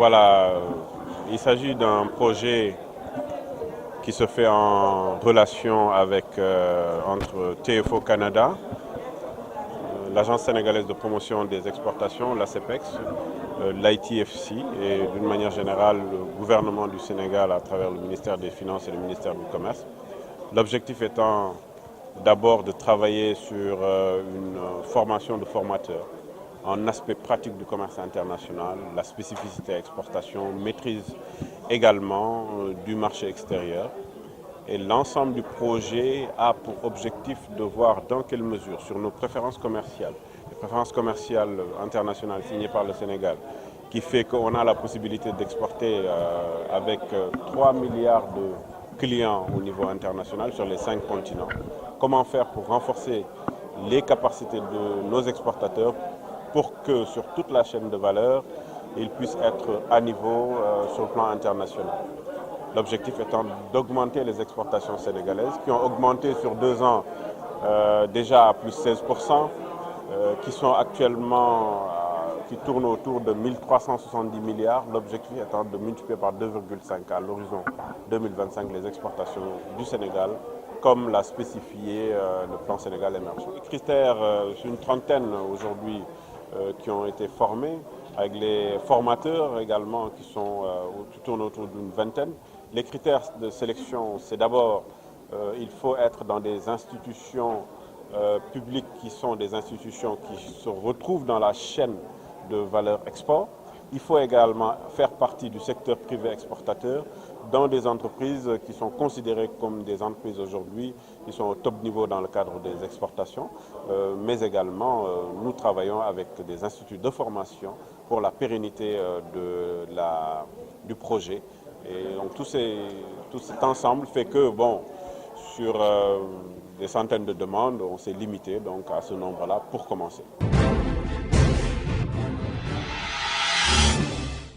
Voilà, il s'agit d'un projet qui se fait en relation avec entre TFO Canada, l'Agence sénégalaise de promotion des exportations, la CEPEX, l'ITFC et d'une manière générale le gouvernement du Sénégal à travers le ministère des Finances et le ministère du Commerce. L'objectif étant d'abord de travailler sur une formation de formateurs en aspect pratique du commerce international, la spécificité exportation, maîtrise également du marché extérieur. Et l'ensemble du projet a pour objectif de voir dans quelle mesure, sur nos préférences commerciales, les préférences commerciales internationales signées par le Sénégal, qui fait qu'on a la possibilité d'exporter avec 3 milliards de clients au niveau international sur les 5 continents. Comment faire pour renforcer les capacités de nos exportateurs pour que sur toute la chaîne de valeur, ils puissent être à niveau sur le plan international. L'objectif étant d'augmenter les exportations sénégalaises qui ont augmenté sur 2 ans déjà à plus 16%, qui sont actuellement qui tournent autour de 1370 milliards. L'objectif étant de multiplier par 2,5 à l'horizon 2025 les exportations du Sénégal, comme l'a spécifié le plan Sénégal émergent. Les critères, c'est une trentaine aujourd'hui qui ont été formés, avec les formateurs également qui tournent autour d'une vingtaine. Les critères de sélection, c'est d'abord, il faut être dans des institutions publiques qui sont des institutions qui se retrouvent dans la chaîne de valeur export. Il faut également faire partie du secteur privé exportateur dans des entreprises qui sont considérées comme des entreprises aujourd'hui qui sont au top niveau dans le cadre des exportations, mais également nous travaillons avec des instituts de formation pour la pérennité du projet. Et donc tout cet ensemble fait que, bon, sur des centaines de demandes, on s'est limité donc à ce nombre-là pour commencer.